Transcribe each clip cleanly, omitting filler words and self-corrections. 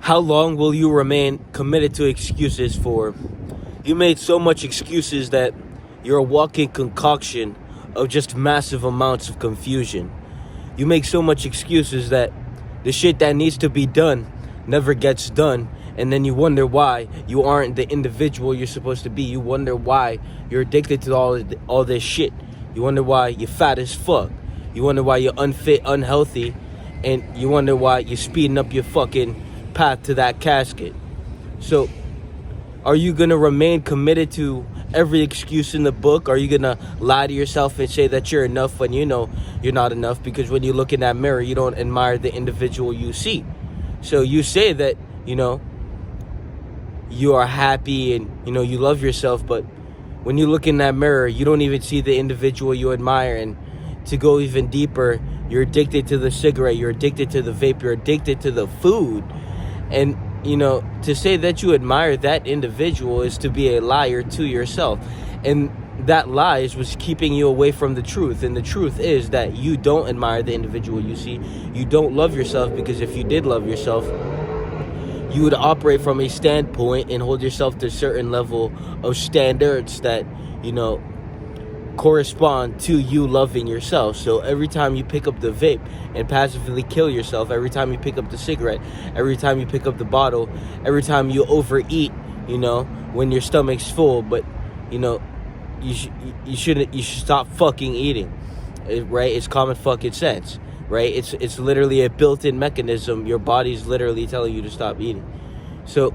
How long will you remain committed to excuses for? You made so much excuses that you're a walking concoction of just massive amounts of confusion. You make so much excuses that the shit that needs to be done never gets done, and then you wonder why you aren't the individual you're supposed to be. You wonder why you're addicted to all this shit. You wonder why you're fat as fuck. You wonder why you're unfit, unhealthy, and you wonder why you're speeding up your fucking path to that casket. So, are you gonna remain committed to every excuse in the book? Are you gonna lie to yourself and say that you're enough when you know you're not enough? Because when you look in that mirror, you don't admire the individual you see. So you say that, you are happy and, you love yourself, but when you look in that mirror, you don't even see the individual you admire. And to go even deeper, you're addicted to the cigarette, you're addicted to the vape, you're addicted to the food. And, to say that you admire that individual is to be a liar to yourself. And that lie is what's keeping you away from the truth. And the truth is that you don't admire the individual you see. You don't love yourself, because if you did love yourself, you would operate from a standpoint and hold yourself to a certain level of standards that, correspond to you loving yourself. So every time you pick up the vape and passively kill yourself, every time you pick up the cigarette, every time you pick up the bottle, every time you overeat, when your stomach's full, but you should stop fucking eating, right? It's common fucking sense, right? It's literally a built-in mechanism. Your body's literally telling you to stop eating. So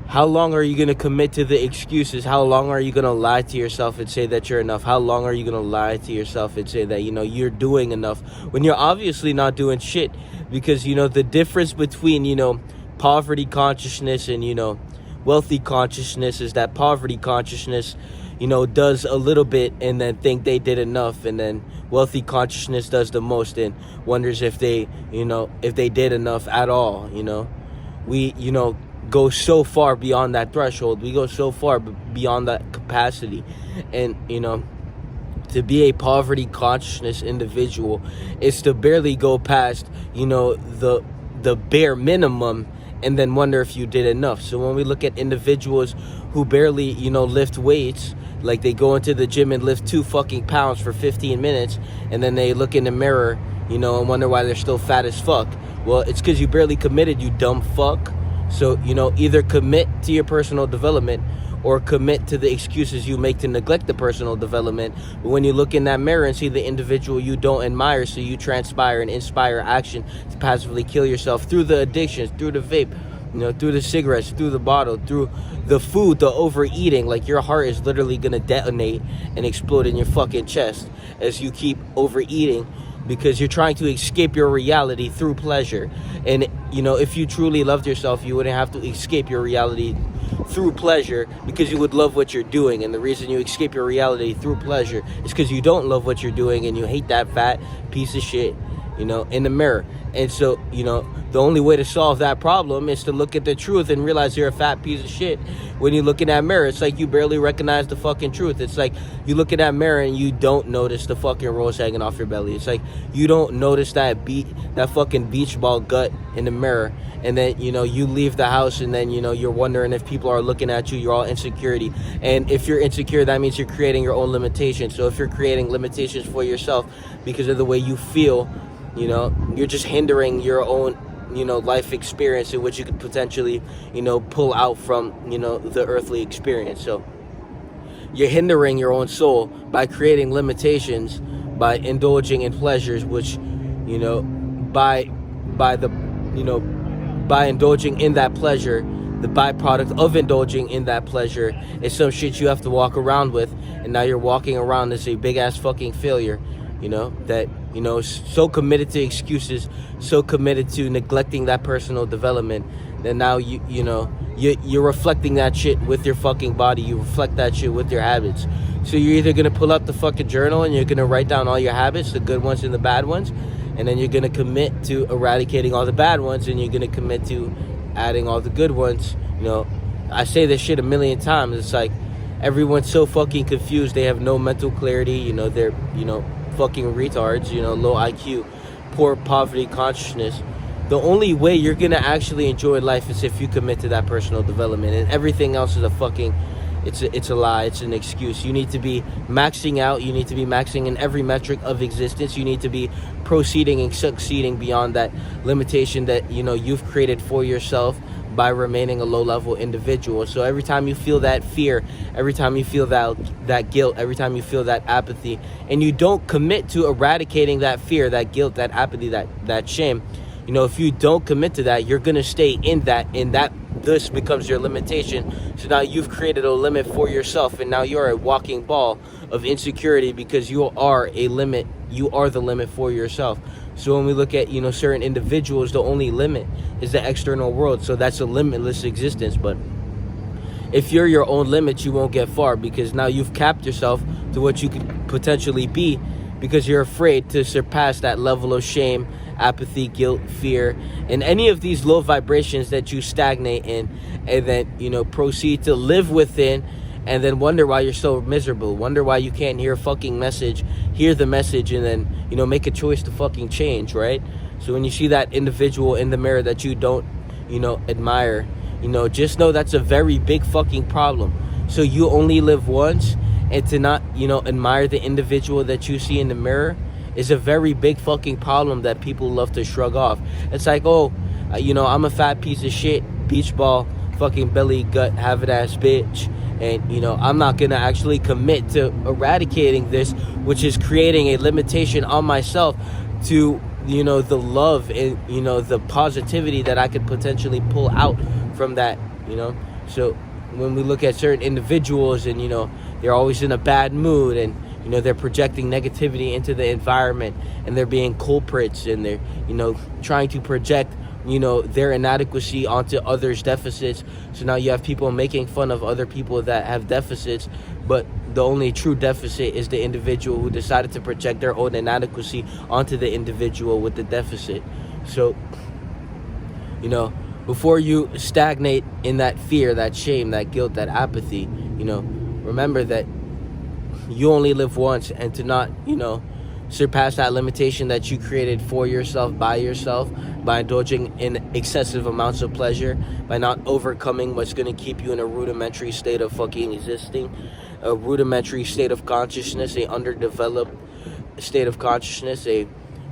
how long are you going to commit to the excuses? How long are you going to lie to yourself and say that you're enough? How long are you going to lie to yourself and say that, you're doing enough when you're obviously not doing shit? Because, the difference between, poverty consciousness and, wealthy consciousness is that poverty consciousness, does a little bit and then think they did enough. And then wealthy consciousness does the most and wonders if they, if they did enough at all. We, go so far beyond that threshold. We go so far beyond that capacity. And, to be a poverty consciousness individual is to barely go past, the bare minimum and then wonder if you did enough. So when we look at individuals who barely, lift weights, like they go into the gym and lift 2 fucking pounds for 15 minutes and then they look in the mirror, and wonder why they're still fat as fuck. Well, it's because you barely committed, you dumb fuck. So, either commit to your personal development or commit to the excuses you make to neglect the personal development. But when you look in that mirror and see the individual you don't admire, so you transpire and inspire action to passively kill yourself through the addictions, through the vape, through the cigarettes, through the bottle, through the food, the overeating. Like, your heart is literally going to detonate and explode in your fucking chest as you keep overeating, because you're trying to escape your reality through pleasure. And, if you truly loved yourself, you wouldn't have to escape your reality through pleasure, because you would love what you're doing. And the reason you escape your reality through pleasure is because you don't love what you're doing and you hate that fat piece of shit, in the mirror. And so, the only way to solve that problem is to look at the truth and realize you're a fat piece of shit. When you look in that mirror, it's like you barely recognize the fucking truth. It's like you look in that mirror and you don't notice the fucking rolls hanging off your belly. It's like you don't notice that fucking beach ball gut in the mirror. And then, you leave the house and then, you're wondering if people are looking at you. You're all insecurity. And if you're insecure, that means you're creating your own limitations. So if you're creating limitations for yourself because of the way you feel, you're just hindering your own, life experience in which you could potentially, pull out from, the earthly experience. So you're hindering your own soul by creating limitations, by indulging in pleasures, which, by indulging in that pleasure, the byproduct of indulging in that pleasure is some shit you have to walk around with. And now you're walking around as a big ass fucking failure, that, so committed to excuses, so committed to neglecting that personal development, that now you're reflecting that shit with your fucking body. You reflect that shit with your habits. So you're either gonna pull up the fucking journal and you're gonna write down all your habits, the good ones and the bad ones, and then you're gonna commit to eradicating all the bad ones, and you're gonna commit to adding all the good ones. I say this shit a million times. It's like everyone's so fucking confused. They have no mental clarity. They're fucking retards, low IQ, poor poverty consciousness. the only way you're gonna actually enjoy life is if you commit to that personal development, and everything else is a fucking, it's a lie, it's an excuse. You need to be maxing out, you need to be maxing in every metric of existence, you need to be proceeding and succeeding beyond that limitation that, you know, you've created for yourself by remaining a low-level individual. So every time you feel that fear, every time you feel that guilt, every time you feel that apathy, and you don't commit to eradicating that fear, that guilt, that apathy, that shame, you know, if you don't commit to that, you're gonna stay in that, this becomes your limitation. So now you've created a limit for yourself, and now you're a walking ball of insecurity because you are a limit. You are the limit for yourself. So when we look at, you know, certain individuals, the only limit is the external world. So that's a limitless existence. But if you're your own limit, you won't get far, because now you've capped yourself to what you could potentially be, because you're afraid to surpass that level of shame, apathy, guilt, fear, and any of these low vibrations that you stagnate in, and then, you know, proceed to live within, and then wonder why you're so miserable, wonder why you can't hear a fucking message, hear the message, and then, you know, make a choice to fucking change, right? So when you see that individual in the mirror that you don't, you know, admire, you know, just know that's a very big fucking problem. So you only live once, and to not, you know, admire the individual that you see in the mirror is a very big fucking problem that people love to shrug off. It's like, oh, you know, I'm a fat piece of shit, beach ball, fucking belly gut, have it ass bitch, and, you know, I'm not gonna actually commit to eradicating this, which is creating a limitation on myself to, you know, the love and, you know, the positivity that I could potentially pull out from that, you know. So when we look at certain individuals, and, you know, they're always in a bad mood, and, you know, they're projecting negativity into the environment, and they're being culprits, and they're, you know, trying to project, you know, their inadequacy onto others' deficits. So now you have people making fun of other people that have deficits, but the only true deficit is the individual who decided to project their own inadequacy onto the individual with the deficit. So, you know, before you stagnate in that fear, that shame, that guilt, that apathy, you know, remember that you only live once, and to not, you know, surpass that limitation that you created for yourself, by yourself, by indulging in excessive amounts of pleasure, by not overcoming what's going to keep you in a rudimentary state of fucking existing, a rudimentary state of consciousness, a underdeveloped state of consciousness, a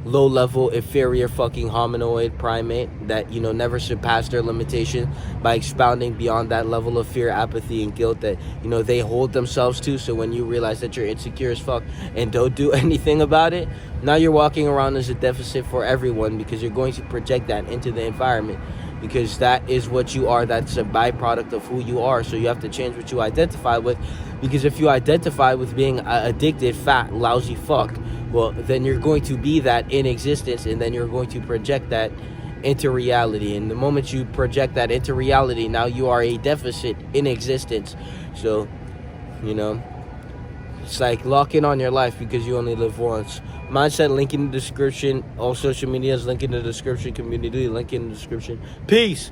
low-level, inferior fucking hominoid primate that, you know, never surpassed their limitation by expounding beyond that level of fear, apathy, and guilt that, you know, they hold themselves to. So when you realize that you're insecure as fuck and don't do anything about it, now you're walking around as a deficit for everyone, because you're going to project that into the environment, because that is what you are. That's a byproduct of who you are. So you have to change what you identify with, because if you identify with being addicted, fat, lousy fuck, well, then you're going to be that in existence, and then you're going to project that into reality. And the moment you project that into reality, now you are a deficit in existence. So, you know, it's like lock in on your life, because you only live once. Mindset, link in the description. All social medias, link in the description. Community, link in the description. Peace.